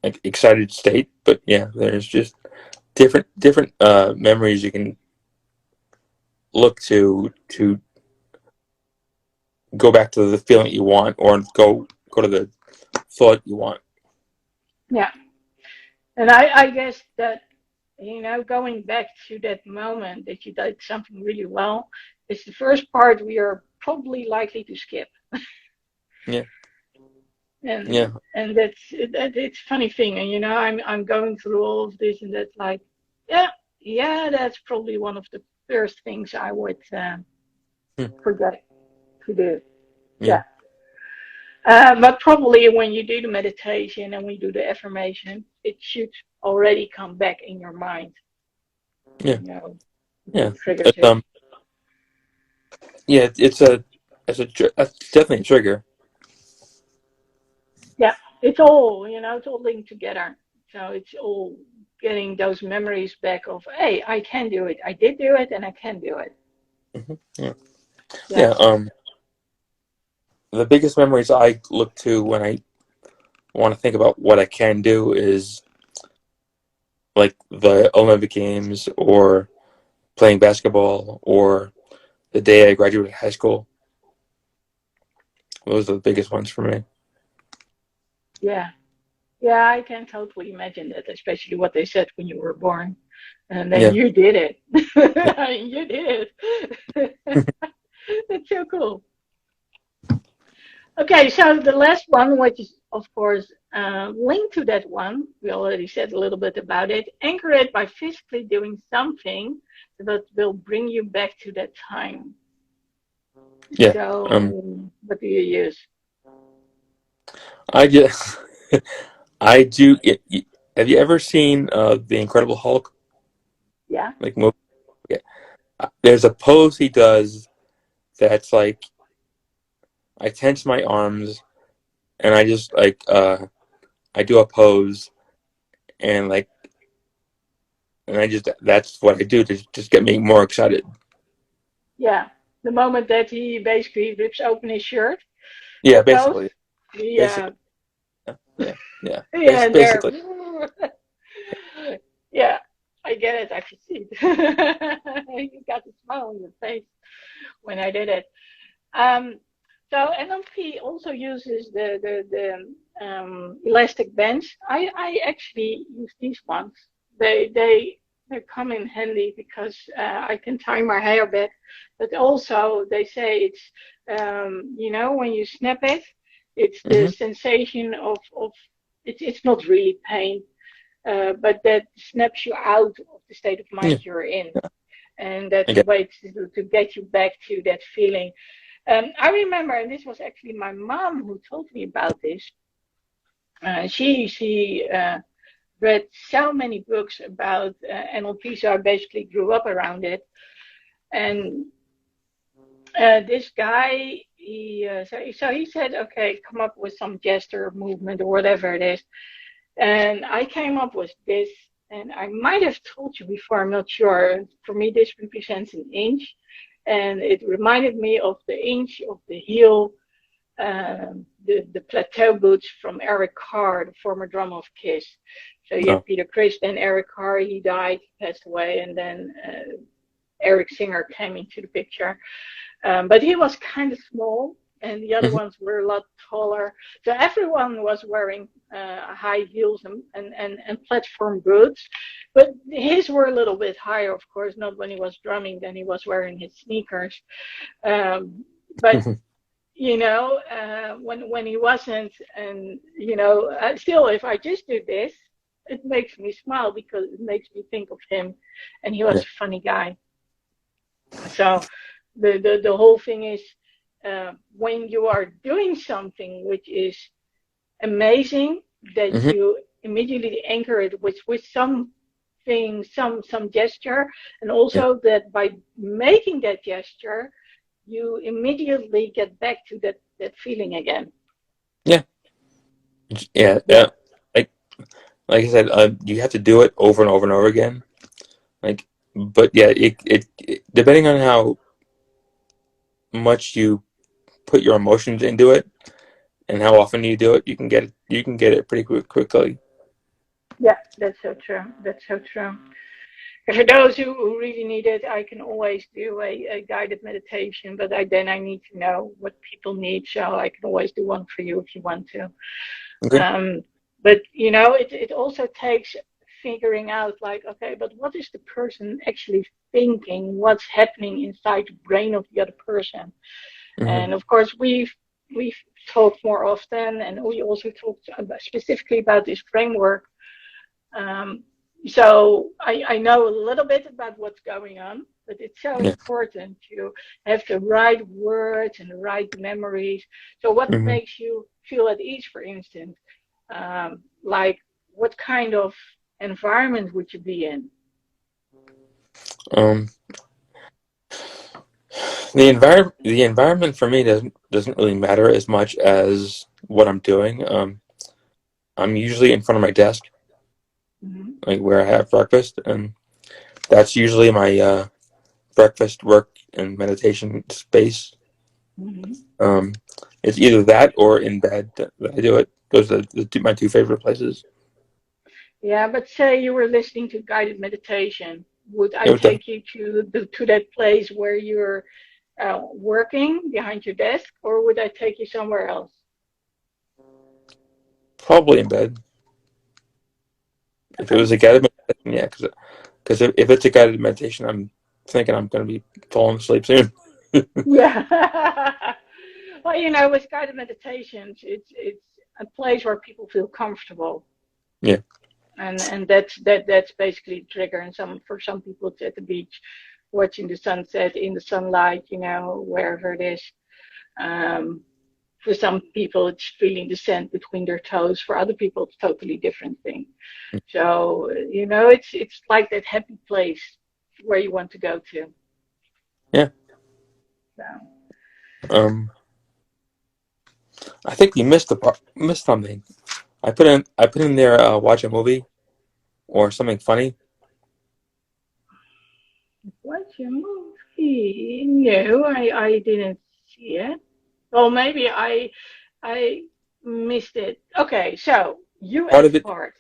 like excited state. But yeah, there's just different memories you can look to go back to the feeling you want or go to the thought you want. Yeah. And I guess that, going back to that moment that you did something really well is the first part we are probably likely to skip. Yeah, And yeah, it's a funny thing. And I'm going through all of this and that's like, yeah, yeah, that's probably one of the first things I would hmm, forget to do. yeah, Yeah. But probably when you do the meditation and we do the affirmation, it should already come back in your mind, yeah, you know, yeah. what triggers It's, it. yeah, it's definitely a trigger. Yeah, it's all linked together. So it's all getting those memories back of, hey, I can do it. I did do it and I can do it. Yeah, Yeah. yeah. The biggest memories I look to when I want to think about what I can do is like the Olympic Games or playing basketball or the day I graduated high school. Those are the biggest ones for me. Yeah. Yeah, I can totally imagine that, especially what they said when you were born. And then Yeah, you did it. You did it. That's so cool. Okay, so the last one, which is of course linked to that one, we already said a little bit about it. Anchor it by physically doing something that will bring you back to that time. yeah. So, what do you use? I just I do. Have you ever seen the Incredible Hulk? Yeah. Like movie? Yeah. There's a pose he does that's like I tense my arms and I just like I do a pose and like and I just that's what I do to just get me more excited. Yeah. The moment that he basically rips open his shirt, Yeah, that pose. basically, Yeah. basically, yeah, yeah, yeah. Yeah, and there. Basically, Yeah, I get it. I can see it. You got a smile on your face when I did it. Um, so NLP also uses the elastic bands. I actually use these ones. They come in handy because I can tie my hair back, but also they say it's when you snap it, it's the hmm sensation of it's not really pain, but that snaps you out of the state of yeah, mind you're in, and that's I a get, way to get you back to that feeling. I remember, and this was actually my mom who told me about this. She read so many books about NLP, so I basically grew up around it. And this guy, so he said, okay, come up with some gesture, movement, or whatever it is. And I came up with this, and I might have told you before, I'm not sure. For me, this represents an inch, and it reminded me of the inch of the heel, the plateau boots from Eric Carr, the former drummer of Kiss. So you oh, have Peter Criss, then Eric Carr, he died, he passed away, and then Eric Singer came into the picture. But he was kind of small, and the other hmm ones were a lot taller. So everyone was wearing high heels and platform boots, but his were a little bit higher, of course, not when he was drumming, then he was wearing his sneakers. But when he wasn't, and still, if I just do this, it makes me smile because it makes me think of him, and he was Yeah. a funny guy. So the whole thing is, when you are doing something which is amazing, that Hmm. you immediately anchor it with something, some gesture, and Yeah. also that by making that gesture, you immediately get back to that feeling again. Yeah. Yeah. Yeah, Like like I said, you have to do it over and over and over again. Like, but yeah, it depending on how much you put your emotions into it and how often you do it, you can get it pretty quickly. yeah, that's so true. That's so true. And for those who really need it, I can always do a guided meditation, but then I need to know what people need, so I can always do one for you if you want to. Okay. Um, but it also takes figuring out, like, okay, but what is the person actually thinking? What's happening inside the brain of the other person? Hmm. And of course, we've talked more often, and we also talked specifically about this framework. Um, so I know a little bit about what's going on, but it's so Yeah. important to have the right words and the right memories. So what Hmm. makes you feel at ease, for instance? Like, what kind of environment would you be in? Um, the environment for me doesn't really matter as much as what I'm doing. I'm usually in front of my desk, Hmm. like where I have breakfast, and that's usually my breakfast, work, and meditation space. Hmm. Um, it's either that or in bed that I do it. Those are my two favorite places. Yeah, but say you were listening to guided meditation, would I It would take you to that place where you're working behind your desk, or would I take you somewhere else? probably in bed. If it Okay. was a guided meditation, yeah, because if it's a guided meditation, I'm thinking I'm going to be falling asleep soon. Yeah. Well, with guided meditations, it's a place where people feel comfortable, Yeah. and that's basically the trigger. And for some people, it's at the beach, watching the sunset in the sunlight, wherever it is. Um, for some people, it's feeling the sand between their toes. For other people, it's totally different thing. So, it's like that happy place where you want to go to. Yeah. So, I think we missed something. I put in there watch a movie or something funny. what's your movie? No, I didn't see it. Well, maybe I missed it. Okay, so Part U.S. of it part.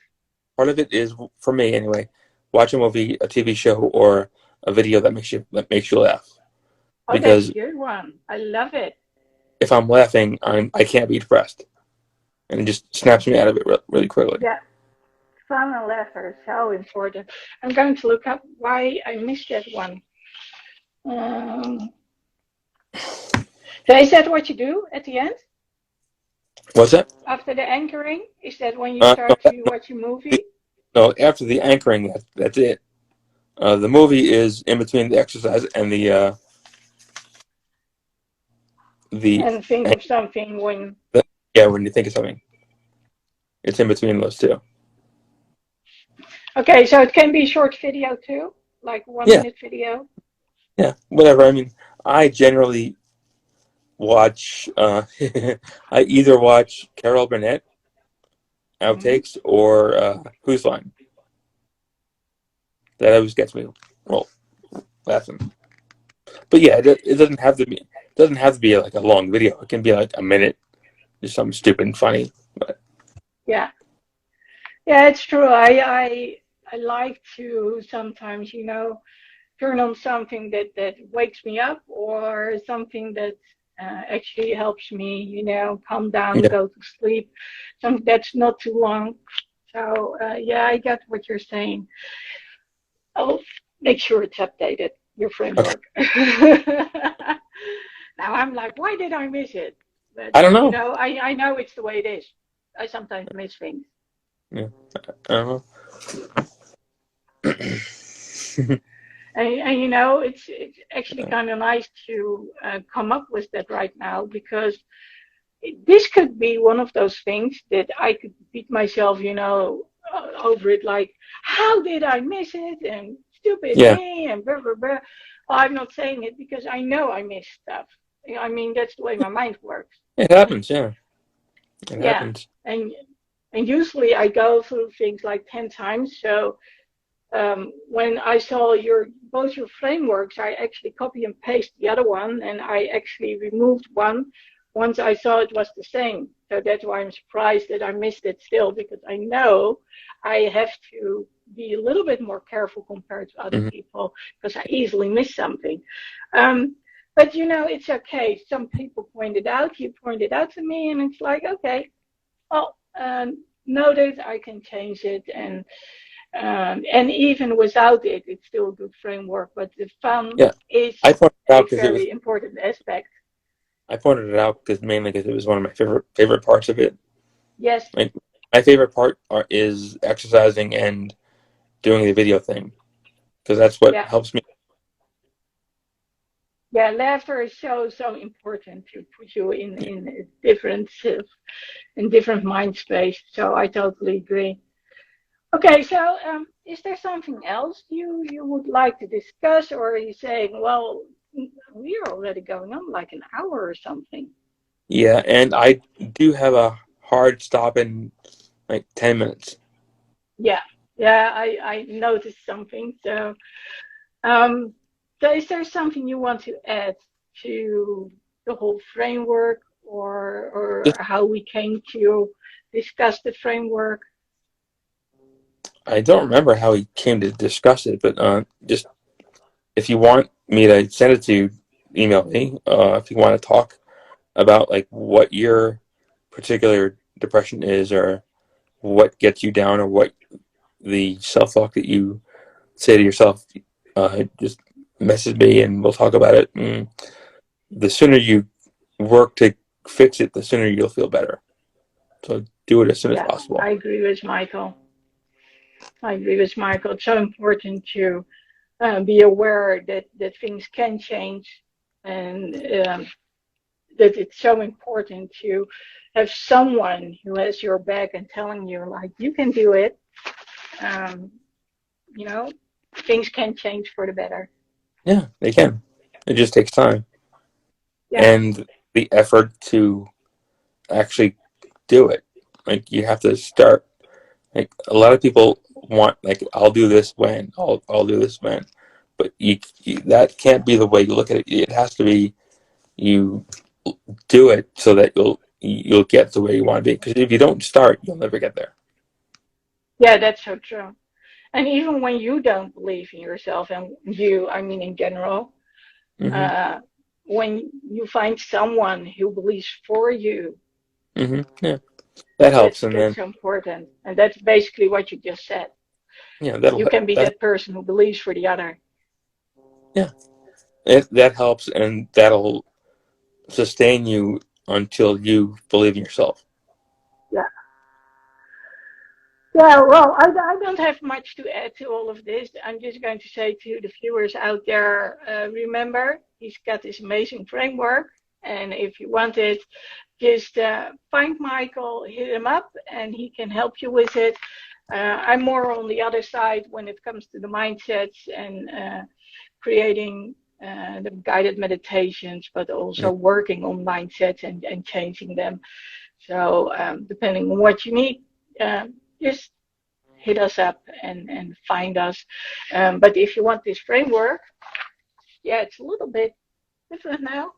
part of it is for me anyway. Watch a movie, a TV show, or a video that makes you laugh. Oh, that's a Because good one. I love it. if I'm laughing, I can't be depressed, and it just snaps me out of it really quickly. Yeah, fun and laughter is so important. I'm going to look up why I missed that one. Um, so is that what you do at the end What's that? after the anchoring? Is that when you No, start to watch a movie no. After the anchoring, that's it. The movie is in between the exercise and the and think of something when? yeah. When you think of something, it's in between those two. Okay, so it can be short video too, like one Yeah, minute video. yeah. Whatever. I mean, I generally watch. I either watch Carol Burnett Hmm. outtakes or Who's Line. That always gets me well laughing. But yeah, it doesn't have to be like a long video. It can be like a minute, just something stupid and funny. But Yeah, yeah, it's true. I like to sometimes, turn on something that wakes me up, or something that actually helps me, calm down, yeah, go to sleep. Something that's not too long. So yeah, I get what you're saying. I'll make sure it's updated, your okay. framework. Now I'm like, why did I miss it? But, I don't know. I know it's the way it is. I sometimes miss things. Yeah, I don't know. And it's actually kind of nice to come up with that right now because this could be one of those things that I could beat myself, over it. Like, how did I miss it? And stupid Yeah, me, and blah blah blah. Well, I'm not saying it because I know I miss stuff. I mean, that's the way my mind works. it happens. Yeah, it Yeah, happens. and usually I go through things like 10 times. So when I saw both your frameworks, I actually copy and paste the other one, and I actually removed one once I saw it was the same. So that's why I'm surprised that I missed it still, because I know I have to be a little bit more careful compared to other Hmm. people because I easily miss something. Um, but it's okay. Some people pointed out, you pointed out to me, and it's like, okay, well, noted, I can change it, and even without it, it's still a good framework. But the fun Yeah, is I pointed it a out because it was. very important aspect. I pointed it out because mainly because it was one of my favorite parts of it. Yes, Like my favorite part is exercising and doing the video thing because that's what yeah, helps me. yeah. Laughter is so important to put you in a different in different mind space. So I totally agree. Okay, so is there something else you would like to discuss, or are you saying, well, we are already going on like an hour or something? Yeah, and I do have a hard stop in like 10 minutes. Yeah, yeah, I noticed something. Um, so is there something you want to add to the whole framework, or Just how we came to discuss the framework? I don't remember how we came to discuss it, but just if you want me to send it to you, email me. If you want to talk about like what your particular depression is, or what gets you down, or what the self talk that you say to yourself, just message me and we'll talk about it. And the sooner you work to fix it, the sooner you'll feel better. So do it as soon as Yeah, possible. I agree with Michael. I agree with Michael. It's so important to be aware that things can change, and that it's so important to have someone who has your back and telling you, like, you can do it. Um, you know, things can change for the better. Yeah, they can. It just takes time Yeah, and the effort to actually do it. Like you have to start. Like a lot of people want, like I'll do this when I'll do this when, but that can't be the way you look at it. It has to be you do it so that you'll get to where you want to be. Because if you don't start, you'll never get there. yeah, that's so true. And even when you don't believe in yourself, and I mean in general, Hmm. uh, when you find someone who believes for you, Yeah, that helps. And that's then so important. And that's basically what you just said. yeah, You can be that that person who believes for the other. yeah, that helps, and that'll sustain you until you believe in yourself. Yeah. Yeah, well, I don't have much to add to all of this. I'm just going to say to the viewers out there, remember, he's got this amazing framework. And if you want it, just find Michael, hit him up, and he can help you with it. I'm more on the other side when it comes to the mindsets and creating the guided meditations, but also Mm. working on mindsets and changing them. So, depending on what you need, just hit us up and find us. But if you want this framework, yeah, it's a little bit different now.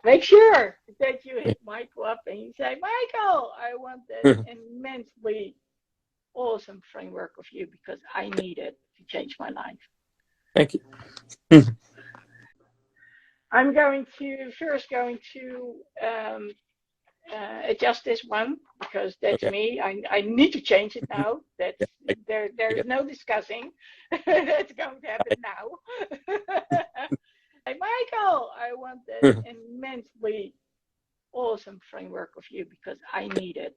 Make sure that you hit Michael up and you say, Michael, I want that immensely awesome framework of you because I need it to change my life. Thank you. I'm going to adjust this one because that's Okay. me. I need to change it now. That's Yeah, I there's get no discussing. That's going to happen it. now. Hey, Michael, I want that immensely awesome framework of you because I need it.